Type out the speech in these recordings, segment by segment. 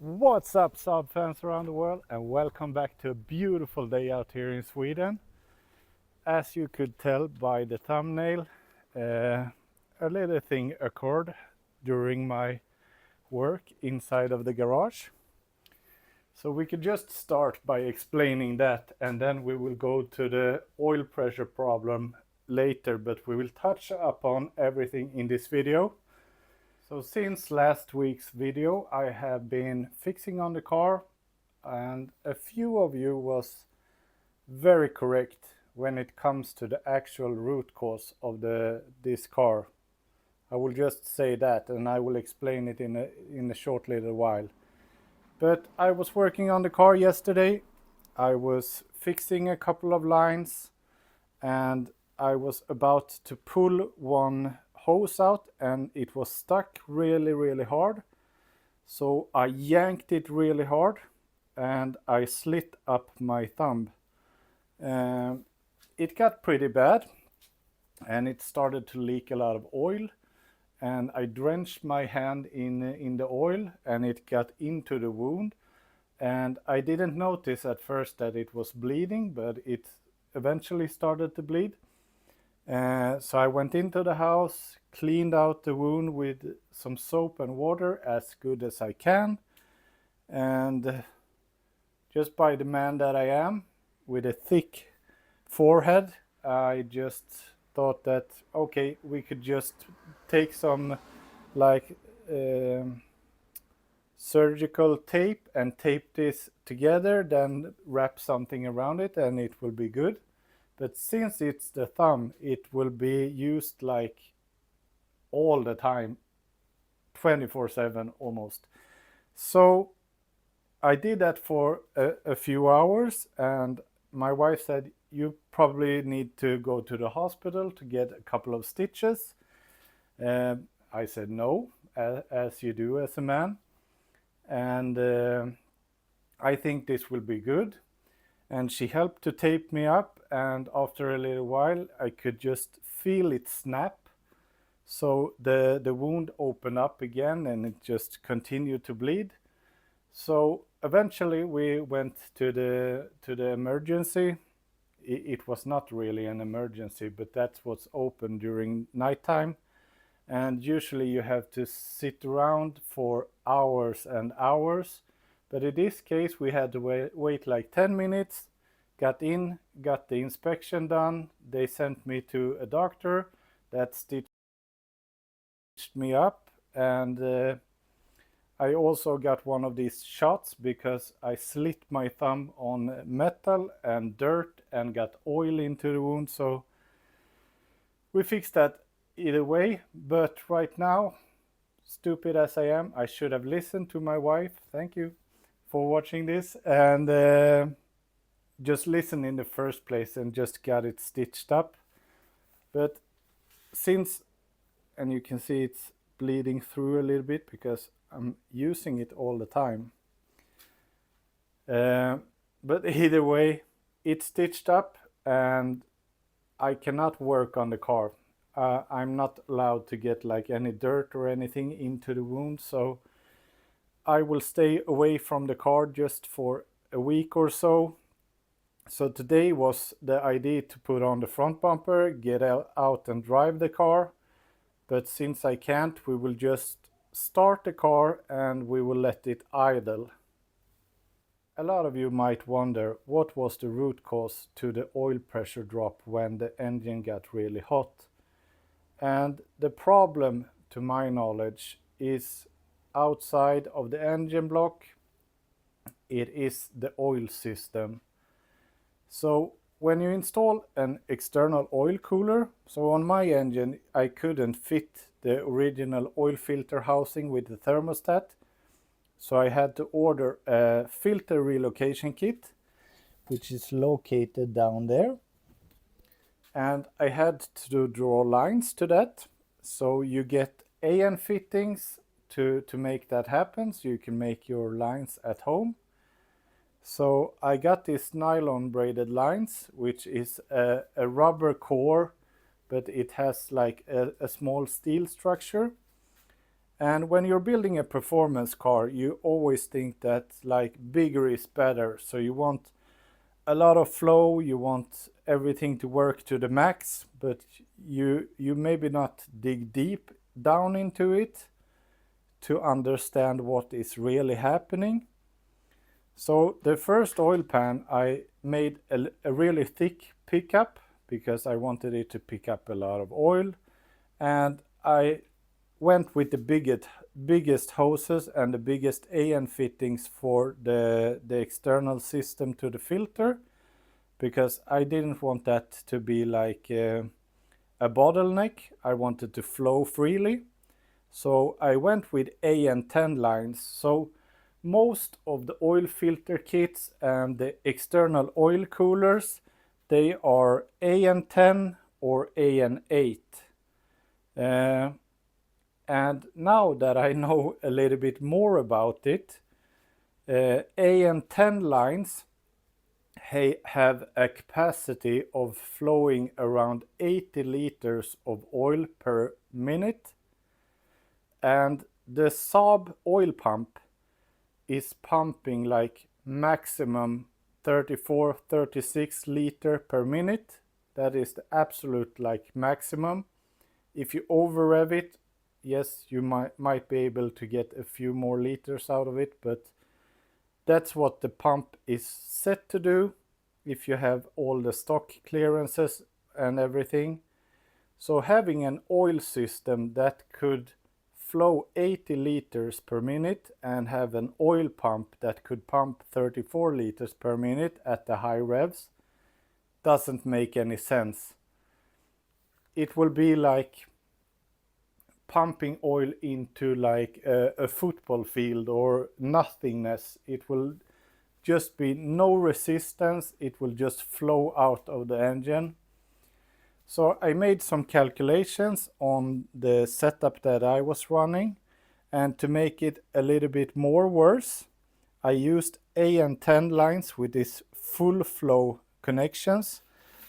What's up, Saab fans around the world, and welcome back to a beautiful day out here in Sweden. As you could tell by the thumbnail, a little thing occurred during my work inside of the garage. So we could just start by explaining that, and then we will go to the oil pressure problem later, but we will touch upon everything in this video. So since last week's video, I have been fixing on the car, and a few of you was very correct when it comes to the actual root cause of this car. I will just say that, and I will explain it in a short little while. But I was working on the car yesterday. I was fixing a couple of lines, and I was about to pull one hose out, and it was stuck really hard. So I yanked it really hard, and I slit up my thumb. It got pretty bad, and it started to leak a lot of oil, and I drenched my hand in the oil, and it got into the wound. And I didn't notice at first that it was bleeding, but it eventually started to bleed. So I went into the house, cleaned out the wound with some soap and water as good as I can. And just by the man that I am, with a thick forehead, I just thought that, okay, we could just take some surgical tape and tape this together, then wrap something around it, and it will be good. But since it's the thumb, it will be used like all the time, 24/7 almost. So I did that for a few hours, and my wife said, you probably need to go to the hospital to get a couple of stitches. I said no, as you do as a man. And I think this will be good. And she helped to tape me up, and after a little while I could just feel it snap. So the wound opened up again, and it just continued to bleed. So eventually we went to the emergency. It was not really an emergency, but that's what's open during nighttime. And usually you have to sit around for hours and hours. But in this case, we had to wait like 10 minutes, got in, got the inspection done. They sent me to a doctor that stitched me up. And I also got one of these shots because I slit my thumb on metal and dirt and got oil into the wound. So we fixed that either way. But right now, stupid as I am, I should have listened to my wife. Thank you for watching this, and just listen in the first place and just got it stitched up. But since, and you can see it's bleeding through a little bit because I'm using it all the time. But either way, it's stitched up, and I cannot work on the car. I'm not allowed to get like any dirt or anything into the wound, so I will stay away from the car just for a week or so. So today was the idea to put on the front bumper, get out and drive the car. But since I can't, we will just start the car and we will let it idle. A lot of you might wonder what was the root cause to the oil pressure drop when the engine got really hot. And the problem, to my knowledge, is outside of the engine block. It is the oil system. So when you install an external oil cooler, so on my engine I couldn't fit the original oil filter housing with the thermostat, so I had to order a filter relocation kit, which is located down there. And I had to draw lines to that, so you get AN fittings to make that happen, so you can make your lines at home. So I got these nylon braided lines, which is a rubber core, but it has like a small steel structure. And when you're building a performance car, you always think that like bigger is better. So you want a lot of flow, you want everything to work to the max, but you maybe not dig deep down into it to understand what is really happening. So the first oil pan, I made a really thick pickup because I wanted it to pick up a lot of oil, and I went with the biggest hoses and the biggest AN fittings for the external system to the filter, because I didn't want that to be like a bottleneck. I wanted to flow freely. So I went with AN10 lines. So most of the oil filter kits and the external oil coolers, they are AN10 or AN8. And now that I know a little bit more about it, AN10 lines have a capacity of flowing around 80 liters of oil per minute, and the Saab oil pump is pumping like maximum 34-36 liter per minute. That is the absolute like maximum. If you over rev it, yes, you might be able to get a few more liters out of it, but that's what the pump is set to do if you have all the stock clearances and everything. So having an oil system that could flow 80 liters per minute and have an oil pump that could pump 34 liters per minute at the high revs doesn't make any sense. It will be like pumping oil into like a football field or nothingness. It will just be no resistance. It will just flow out of the engine. So I made some calculations on the setup that I was running, and to make it a little bit more worse, I used AN10 lines with these full flow connections.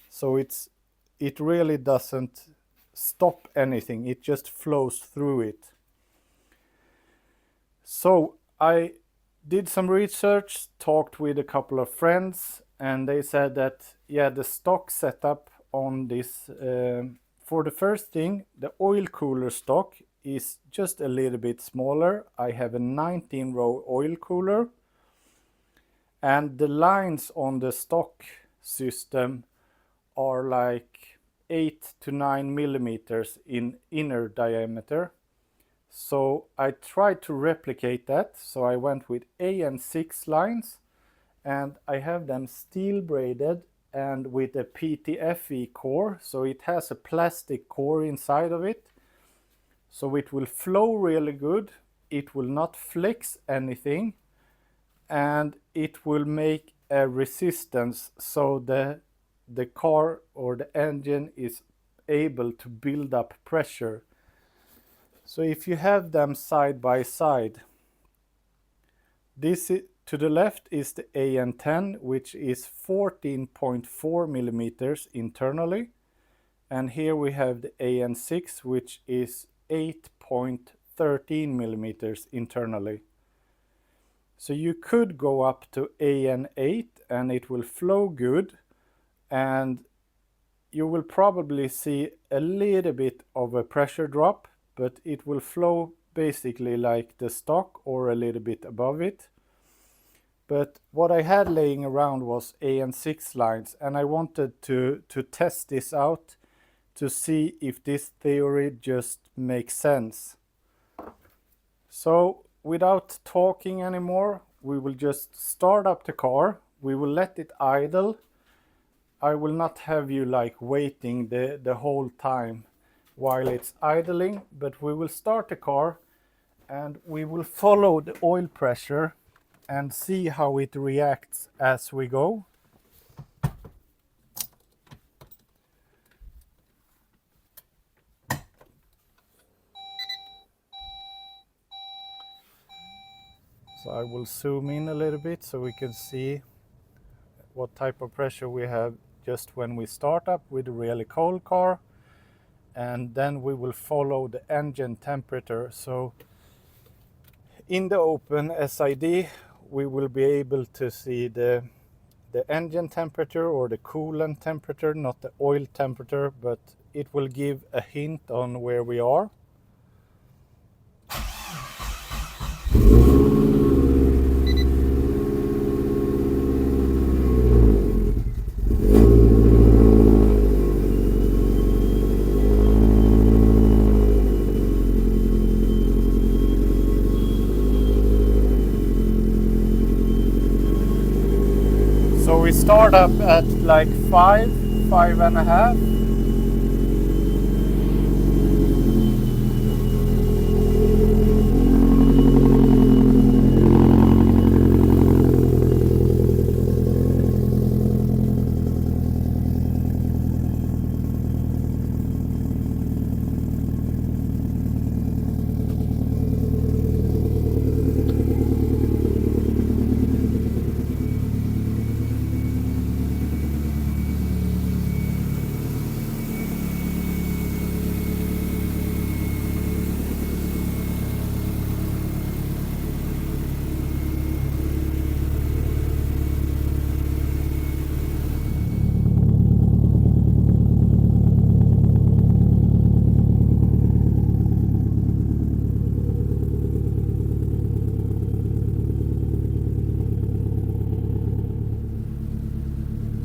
So it really doesn't stop anything, it just flows through it. So I did some research, talked with a couple of friends, and they said that yeah, the stock setup on this, for the first thing, the oil cooler stock is just a little bit smaller. I have a 19-row oil cooler, and the lines on the stock system are like 8 to 9 millimeters in inner diameter. So I tried to replicate that. So I went with AN6 lines, and I have them steel braided and with a PTFE core. So it has a plastic core inside of it. So it will flow really good. It will not flex anything, and it will make a resistance so the car or the engine is able to build up pressure. So if you have them side by side, this to the left is the AN10, which is 14.4 millimeters internally, and here we have the AN6, which is 8.13 millimeters internally. So you could go up to AN8 and it will flow good, and you will probably see a little bit of a pressure drop, but it will flow basically like the stock or a little bit above it. But what I had laying around was AN6 lines, and I wanted to test this out to see if this theory just makes sense. So without talking anymore, we will just start up the car. We will let it idle. I will not have you like waiting the whole time while it's idling, but we will start the car and we will follow the oil pressure and see how it reacts as we go. So I will zoom in a little bit so we can see what type of pressure we have just when we start up with a really cold car, and then we will follow the engine temperature. So in the open SID we will be able to see the engine temperature or the coolant temperature, not the oil temperature, but it will give a hint on where we are. So we start up at like 5.5.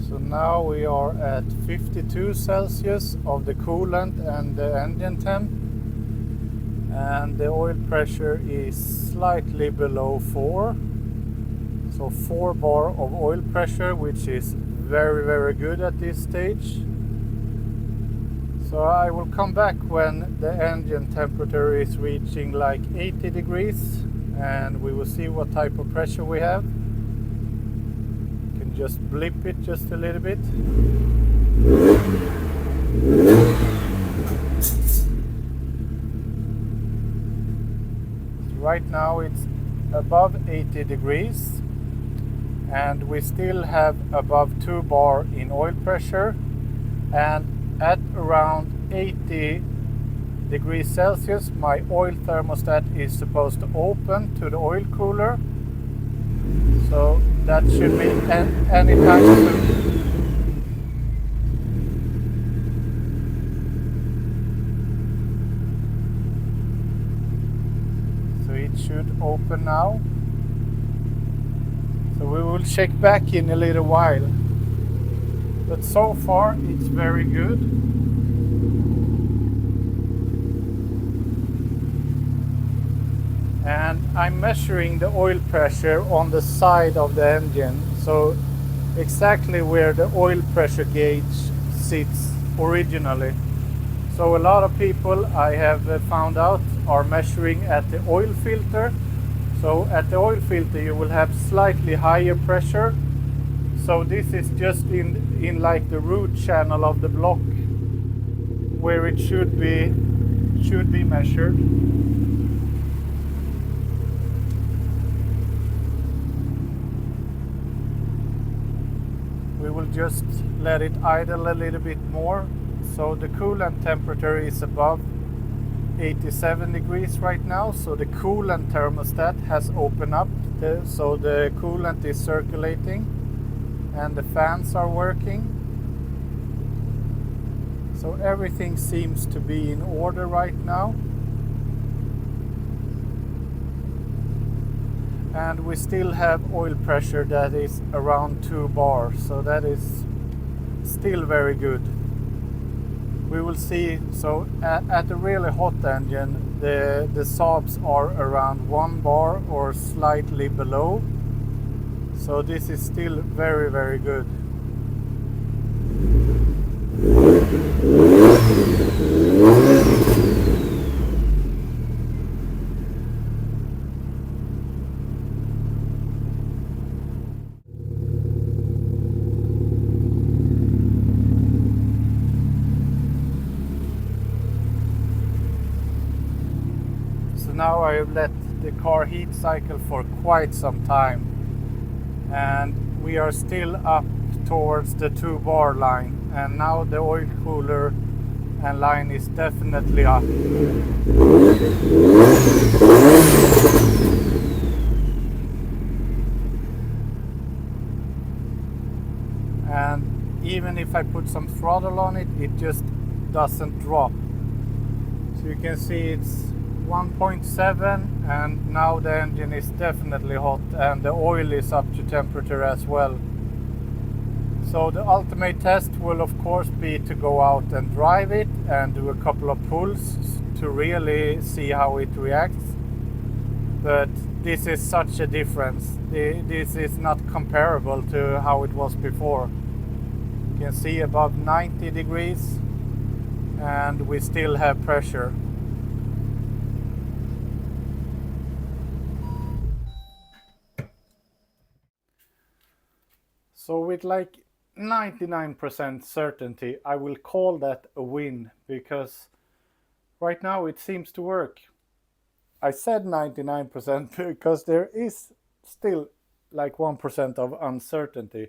So now we are at 52 Celsius of the coolant and the engine temp, and the oil pressure is slightly below 4. So 4 bar of oil pressure, which is very good at this stage. So I will come back when the engine temperature is reaching like 80 degrees and we will see what type of pressure we have. Just blip it just a little bit. Right now it's above 80 degrees and we still have above 2 bar in oil pressure, and at around 80 degrees Celsius my oil thermostat is supposed to open to the oil cooler. So that should be any time soon. So it should open now. So we will check back in a little while. But so far it's very good. And I'm measuring the oil pressure on the side of the engine, so exactly where the oil pressure gauge sits originally. So a lot of people I have found out are measuring at the oil filter. So at the oil filter you will have slightly higher pressure. So this is just in like the root channel of the block where it should be measured. We will just let it idle a little bit more. So the coolant temperature is above 87 degrees right now. So the coolant thermostat has opened up. So the coolant is circulating and the fans are working. So everything seems to be in order right now. And we still have oil pressure that is around 2 bar, so that is still very good. We will see. So at a really hot engine the Saabs are around 1 bar or slightly below, so this is still very good. Now I have let the car heat cycle for quite some time and we are still up towards the 2 bar line, and now the oil cooler and line is definitely up. and even if I put some throttle on it, it just doesn't drop. So you can see it's 1.7, and now the engine is definitely hot and the oil is up to temperature as well. So the ultimate test will of course be to go out and drive it and do a couple of pulls to really see how it reacts. But this is such a difference. This is not comparable to how it was before. You can see above 90 degrees and we still have pressure. So with like 99% certainty, I will call that a win, because right now it seems to work. I said 99% because there is still like 1% of uncertainty.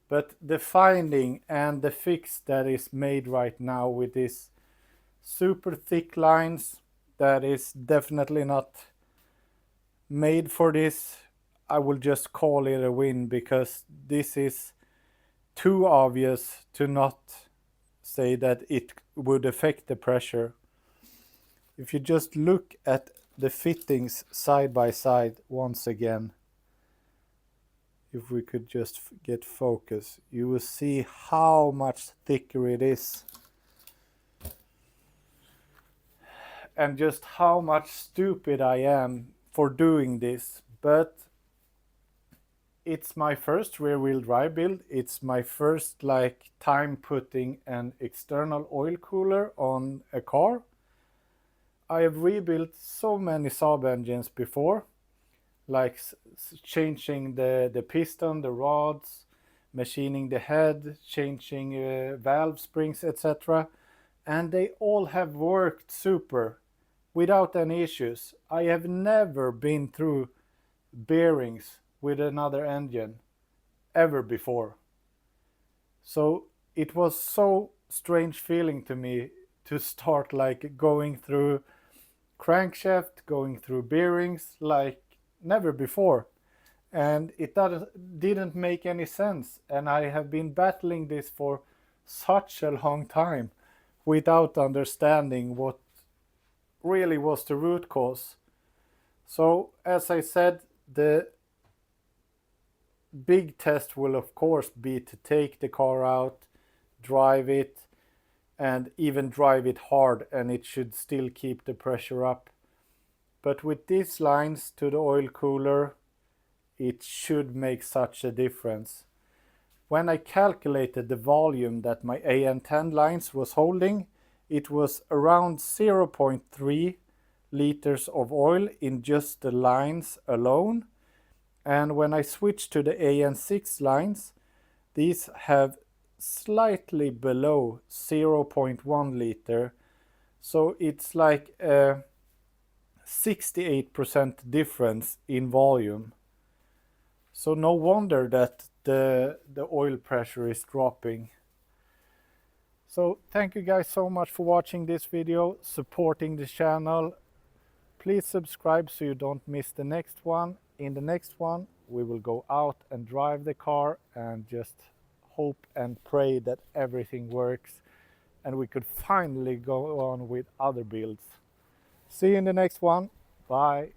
But the finding and the fix that is made right now with these super thick lines, that is definitely not made for this. I will just call it a win, because this is too obvious to not say that it would affect the pressure. If you just look at the fittings side by side once again, if we could just get focus, you will see how much thicker it is and just how much stupid I am for doing this. But it's my first rear-wheel drive build. It's my first like time putting an external oil cooler on a car. I have rebuilt so many Saab engines before, like changing the piston, the rods, machining the head, changing valve springs, etc. And they all have worked super without any issues. I have never been through bearings with another engine ever before. So it was so strange feeling to me to start like going through crankshaft, going through bearings like never before. And it didn't make any sense. And I have been battling this for such a long time without understanding what really was the root cause. So as I said, the big test will of course be to take the car out, drive it, and even drive it hard, and it should still keep the pressure up. But with these lines to the oil cooler, it should make such a difference. When I calculated the volume that my AN10 lines was holding, it was around 0.3 liters of oil in just the lines alone. And when I switch to the AN6 lines, these have slightly below 0.1 liter. So it's like a 68% difference in volume. So no wonder that the oil pressure is dropping. So thank you guys so much for watching this video, supporting the channel. Please subscribe so you don't miss the next one. In the next one, we will go out and drive the car and just hope and pray that everything works and we could finally go on with other builds. See you in the next one. Bye.